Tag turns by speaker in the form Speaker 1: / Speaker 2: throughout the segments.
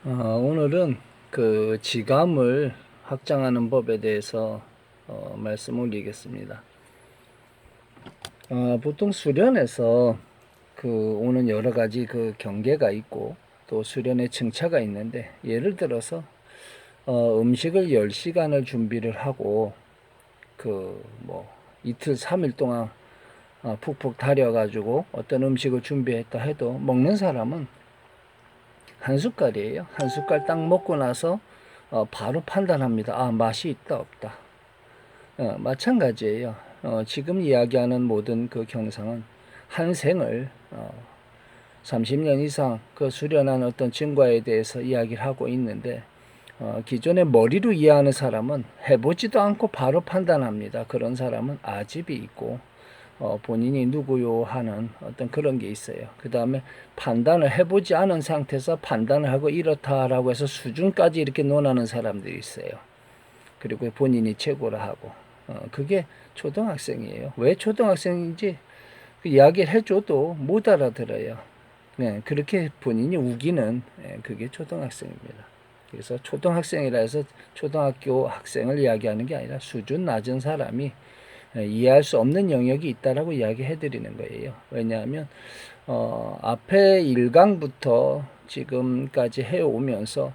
Speaker 1: 오늘은 그 지감을 확장하는 법에 대해서 말씀 올리겠습니다. 보통 수련에서 그 오는 여러 가지 그 경계가 있고 또 수련의 층차가 있는데, 예를 들어서 음식을 10시간을 준비를 하고 그 뭐 이틀 3일 동안 푹푹 달여가지고 어떤 음식을 준비했다 해도 먹는 사람은 한 숟갈이에요. 한 숟갈 딱 먹고 나서 바로 판단합니다. 맛이 있다 없다. 마찬가지예요. 지금 이야기하는 모든 그 경상은 한 생을 30년 이상 그 수련한 어떤 증거에 대해서 이야기를 하고 있는데, 기존에 머리로 이해하는 사람은 해보지도 않고 바로 판단합니다. 그런 사람은 아집이 있고 본인이 누구요 하는 어떤 그런 게 있어요. 그 다음에 판단을 해보지 않은 상태에서 판단을 하고 이렇다라고 해서 수준까지 이렇게 논하는 사람들이 있어요. 그리고 본인이 최고라 하고 그게 초등학생이에요. 왜 초등학생인지 그 이야기를 해줘도 못 알아들어요. 네, 그렇게 본인이 우기는 그게 초등학생입니다. 그래서 초등학생이라 해서 초등학교 학생을 이야기하는 게 아니라 수준 낮은 사람이 이해할 수 없는 영역이 있다라고 이야기해 드리는 거예요. 왜냐하면 앞에 1강부터 지금까지 해오면서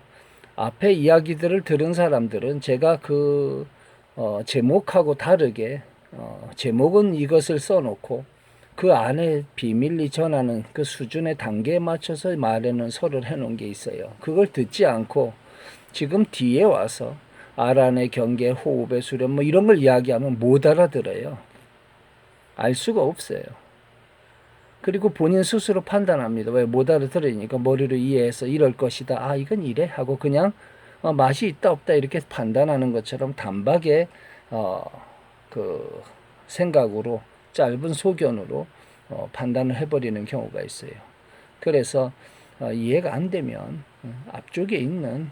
Speaker 1: 앞에 이야기들을 들은 사람들은 제가 그 제목하고 다르게 제목은 이것을 써놓고 그 안에 비밀리 전하는 그 수준의 단계에 맞춰서 말에는 설을 해놓은 게 있어요. 그걸 듣지 않고 지금 뒤에 와서 아란의 경계, 호흡의 수련 뭐 이런 걸 이야기하면 못 알아들어요. 알 수가 없어요. 그리고 본인 스스로 판단합니다. 왜 못 알아들으니까 머리로 이해해서 이럴 것이다. 이건 이래 하고 그냥 맛이 있다 없다 이렇게 판단하는 것처럼 단박에 그 생각으로 짧은 소견으로 판단을 해버리는 경우가 있어요. 그래서 이해가 안 되면 앞쪽에 있는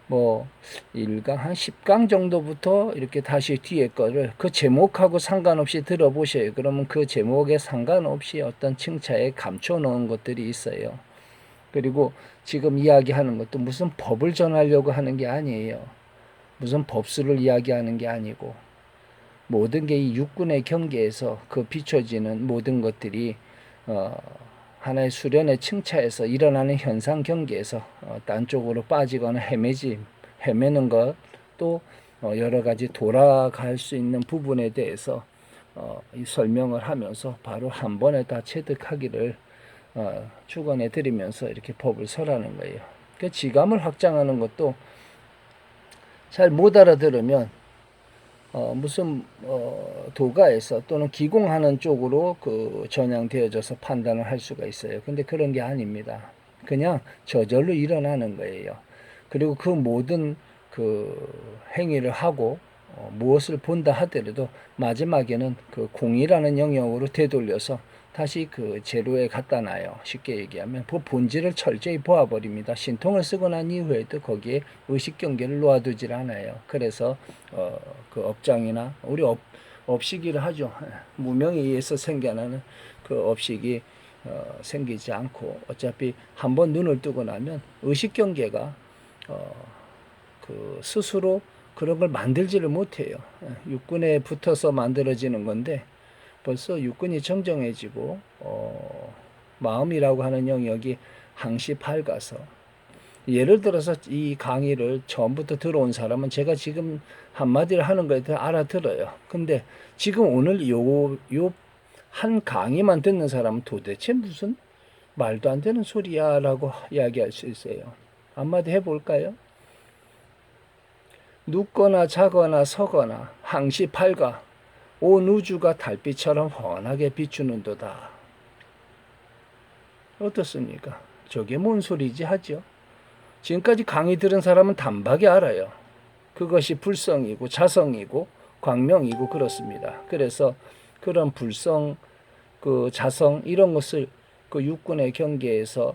Speaker 1: 뭐 1강 한 10강 정도부터 이렇게 다시 뒤에 거를 그 제목하고 상관없이 들어보셔요. 그러면 그 제목에 상관없이 어떤 칭찬에 감춰 놓은 것들이 있어요. 그리고 지금 이야기하는 것도 무슨 법을 전하려고 하는 게 아니에요. 무슨 법수를 이야기하는 게 아니고 모든 게 이 육군의 경계에서 그 비춰지는 모든 것들이 하나의 수련의 층차에서 일어나는 현상 경계에서 딴 쪽으로 빠지거나 헤매는 것, 또 여러 가지 돌아갈 수 있는 부분에 대해서 이 설명을 하면서 바로 한 번에 다 체득하기를 축원해 드리면서 이렇게 법을 설하는 거예요. 그 지감을 확장하는 것도 잘 못 알아들으면 무슨 도가에서 또는 기공하는 쪽으로 그 전향되어져서 판단을 할 수가 있어요. 근데 그런 게 아닙니다. 그냥 저절로 일어나는 거예요. 그리고 그 모든 그 행위를 하고 무엇을 본다 하더라도 마지막에는 그 공이라는 영역으로 되돌려서 다시 그 제로에 갖다 놔요. 쉽게 얘기하면 그 본질을 철저히 보아버립니다. 신통을 쓰고 난 이후에도 거기에 의식 경계를 놓아두질 않아요. 그래서 그 업장이나 우리 업식이를 하죠. 무명에 의해서 생겨나는 그 업식이 생기지 않고 어차피 한번 눈을 뜨고 나면 의식 경계가 그 스스로 그런 걸 만들지를 못해요. 육군에 붙어서 만들어지는 건데 벌써 육군이 정정해지고 마음이라고 하는 영역이 항시 밝아서, 예를 들어서 이 강의를 처음부터 들어온 사람은 제가 지금 한마디를 하는 거에 대해 알아들어요. 근데 지금 오늘 요 한 강의만 듣는 사람은 도대체 무슨 말도 안 되는 소리야 라고 이야기할 수 있어요. 한마디 해볼까요? 눕거나 자거나 서거나 항시 밝아 온 우주가 달빛처럼 환하게 비추는도다. 어떻습니까? 저게 뭔 소리지 하죠? 지금까지 강의 들은 사람은 단박에 알아요. 그것이 불성이고 자성이고 광명이고 그렇습니다. 그래서 그런 불성, 그 자성 이런 것을 그 육군의 경계에서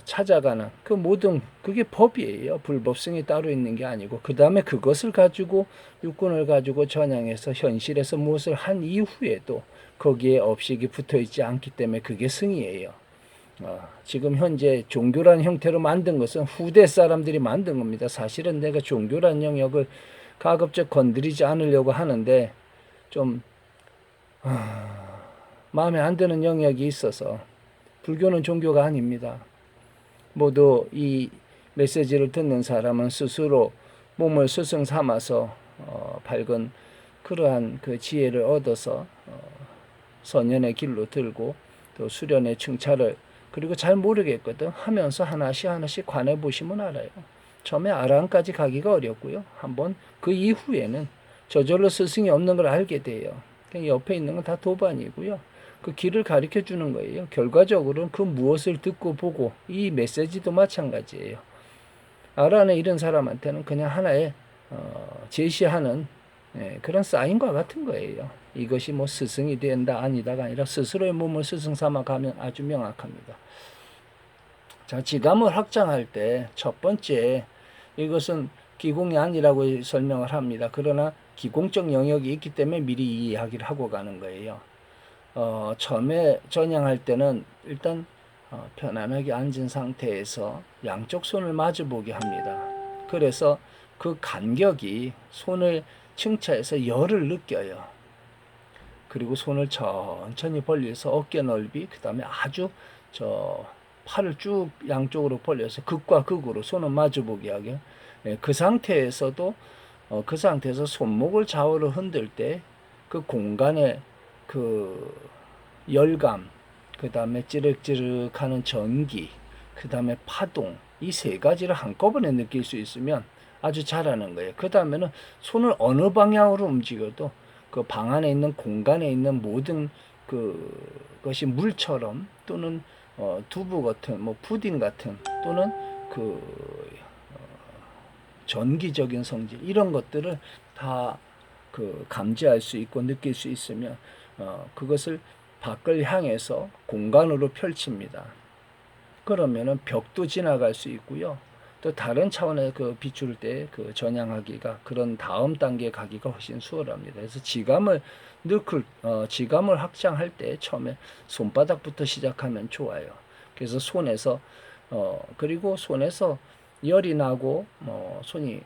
Speaker 1: 찾아가는 그 모든 그게 법이에요. 불법성이 따로 있는 게 아니고, 그 다음에 그것을 가지고 육군을 가지고 전향해서 현실에서 무엇을 한 이후에도 거기에 업식이 붙어 있지 않기 때문에 그게 승이에요. 지금 현재 종교란 형태로 만든 것은 후대 사람들이 만든 겁니다. 사실은 내가 종교란 영역을 가급적 건드리지 않으려고 하는데 좀 마음에 안 드는 영역이 있어서. 불교는 종교가 아닙니다. 모두 이 메시지를 듣는 사람은 스스로 몸을 스승 삼아서 밝은 그러한 그 지혜를 얻어서 선연의 길로 들고 또 수련의 증차를, 그리고 잘 모르겠거든 하면서 하나씩 관해 보시면 알아요. 처음에 아라한까지 가기가 어렵고요. 한번 그 이후에는 저절로 스승이 없는 걸 알게 돼요. 그냥 옆에 있는 건 다 도반이고요. 그 길을 가르쳐 주는 거예요. 결과적으로는 그 무엇을 듣고 보고, 이 메시지도 마찬가지예요. 아라는 이런 사람한테는 그냥 하나의 제시하는 그런 사인과 같은 거예요. 이것이 뭐 스승이 된다 아니다가 아니라 스스로의 몸을 스승 삼아 가면 아주 명확합니다. 자, 지감을 확장할 때 첫 번째, 이것은 기공이 아니라고 설명을 합니다. 그러나 기공적 영역이 있기 때문에 미리 이 이야기를 하고 가는 거예요. 처음에 전향할 때는 일단 편안하게 앉은 상태에서 양쪽 손을 마주보게 합니다. 그래서 그 간격이 손을 칭차해서 열을 느껴요. 그리고 손을 천천히 벌려서 어깨 넓이, 그 다음에 아주 팔을 쭉 양쪽으로 벌려서 극과 극으로 손을 마주보게 하게. 그 상태에서도 그 상태에서 손목을 좌우로 흔들 때 그 공간의 그 열감, 그 다음에 찌륵찌륵하는 전기, 그 다음에 파동, 이 세 가지를 한꺼번에 느낄 수 있으면 아주 잘하는 거예요. 그 다음에는 손을 어느 방향으로 움직여도 그 방 안에 있는 공간에 있는 모든 그것이 물처럼 또는 두부 같은, 뭐 푸딩 같은, 또는 그 전기적인 성질, 이런 것들을 다 그 감지할 수 있고 느낄 수 있으면 그것을 밖을 향해서 공간으로 펼칩니다. 그러면은 벽도 지나갈 수 있고요. 또 다른 차원의 그 비출 때 그 전향하기가, 그런 다음 단계에 가기가 훨씬 수월합니다. 그래서 지감을 확장할 때 처음에 손바닥부터 시작하면 좋아요. 그래서 손에서 그리고 손에서 열이 나고 손이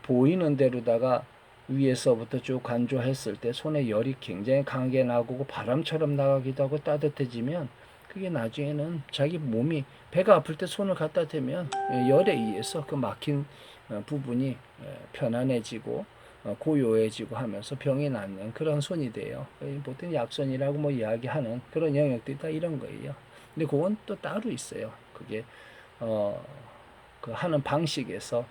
Speaker 1: 보이는 대로다가 위에서부터 쭉 간조했을 때 손에 열이 굉장히 강하게 나고 바람처럼 나가기도 하고 따뜻해지면, 그게 나중에는 자기 몸이, 배가 아플 때 손을 갖다 대면 열에 의해서 그 막힌 부분이 편안해지고 고요해지고 하면서 병이 낫는 그런 손이 돼요. 보통 약손이라고 뭐 이야기하는 그런 영역들이 다 이런 거예요. 근데 그건 또 따로 있어요. 그게 그 하는 방식에서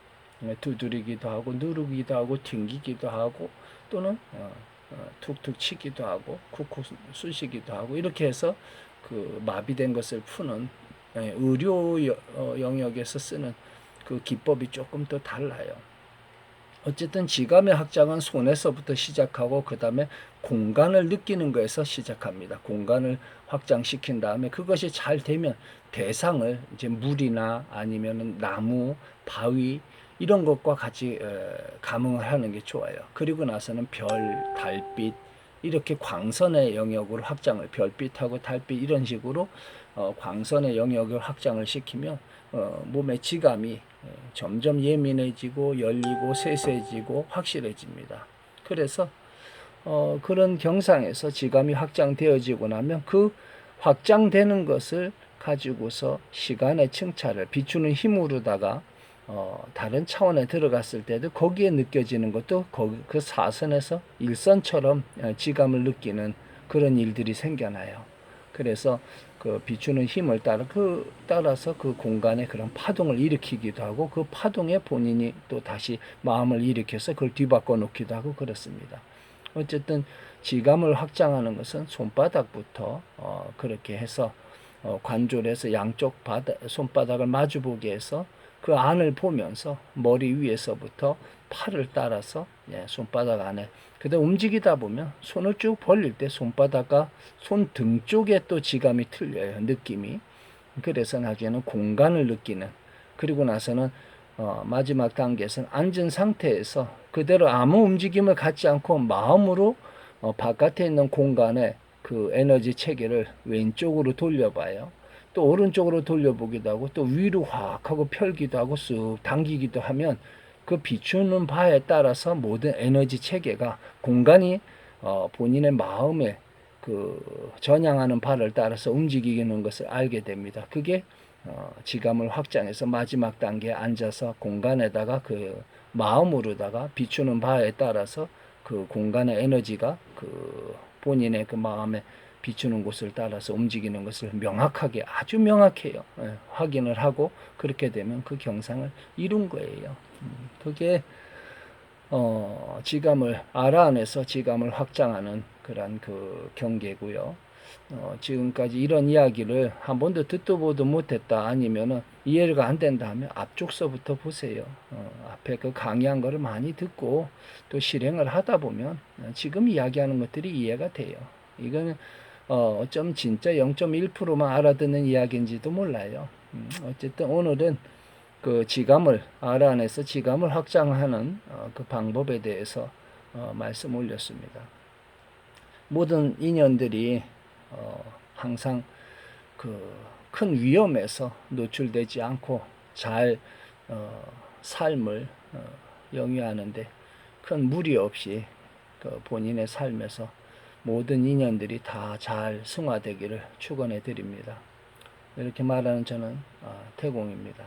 Speaker 1: 두드리기도 하고 누르기도 하고 튕기기도 하고 또는 툭툭 치기도 하고 쿡쿡 쑤시기도 하고, 이렇게 해서 그 마비된 것을 푸는 의료 영역에서 쓰는 그 기법이 조금 더 달라요. 어쨌든 지감의 확장은 손에서부터 시작하고 그 다음에 공간을 느끼는 거에서 시작합니다. 공간을 확장시킨 다음에 그것이 잘 되면 대상을 이제 물이나 아니면 나무, 바위 이런 것과 같이 감응을 하는 게 좋아요. 그리고 나서는 별, 달빛 이렇게 광선의 영역으로 확장을, 별빛하고 달빛 이런 식으로 광선의 영역을 확장을 시키면 몸의 지감이 점점 예민해지고 열리고 세세해지고 확실해집니다. 그래서 그런 경상에서 지감이 확장되어지고 나면 그 확장되는 것을 가지고서 시간의 층차를 비추는 힘으로다가 다른 차원에 들어갔을 때도 거기에 느껴지는 것도 그 사선에서 일선처럼 지감을 느끼는 그런 일들이 생겨나요. 그래서 그 비추는 힘을 따라서 그 공간에 그런 파동을 일으키기도 하고 그 파동에 본인이 또 다시 마음을 일으켜서 그걸 뒤바꿔 놓기도 하고 그렇습니다. 어쨌든 지감을 확장하는 것은 손바닥부터 그렇게 해서 관조를 해서 양쪽 손바닥을 마주보게 해서 그 안을 보면서 머리 위에서부터 팔을 따라서 손바닥 안에, 그다음 움직이다 보면 손을 쭉 벌릴 때 손바닥과 손등 쪽에 또 지감이 틀려요, 느낌이. 그래서 나중에는 공간을 느끼는, 그리고 나서는 마지막 단계에서는 앉은 상태에서 그대로 아무 움직임을 갖지 않고 마음으로 바깥에 있는 공간에 그 에너지 체계를 왼쪽으로 돌려봐요. 또 오른쪽으로 돌려보기도 하고 또 위로 확 하고 펼기도 하고 쑥 당기기도 하면 그 비추는 바에 따라서 모든 에너지 체계가 공간이 본인의 마음에 그 전향하는 바를 따라서 움직이는 것을 알게 됩니다. 그게 지감을 확장해서 마지막 단계에 앉아서 공간에다가 그 마음으로다가 비추는 바에 따라서 그 공간의 에너지가 그 본인의 그 마음에 비추는 곳을 따라서 움직이는 것을 명확하게 아주 명확해요. 확인을 하고 그렇게 되면 그 경상을 이룬 거예요. 그게 지감을 알아내서 지감을 확장하는 그런 그 경계고요. 지금까지 이런 이야기를 한 번도 듣도 보도 못했다 아니면은 이해가 안 된다 하면 앞쪽서부터 보세요. 앞에 그 강의한 거를 많이 듣고 또 실행을 하다 보면 지금 이야기하는 것들이 이해가 돼요. 이거는 좀 진짜 0.1%만 알아듣는 이야기인지도 몰라요. 어쨌든 오늘은 그 지감을 알아내서 지감을 확장하는 그 방법에 대해서 말씀 올렸습니다. 모든 인연들이 항상 그 큰 위험에서 노출되지 않고 잘 삶을 영위하는데 큰 무리 없이 그 본인의 삶에서 모든 인연들이 다 잘 승화되기를 축원해 드립니다. 이렇게 말하는 저는 태공입니다.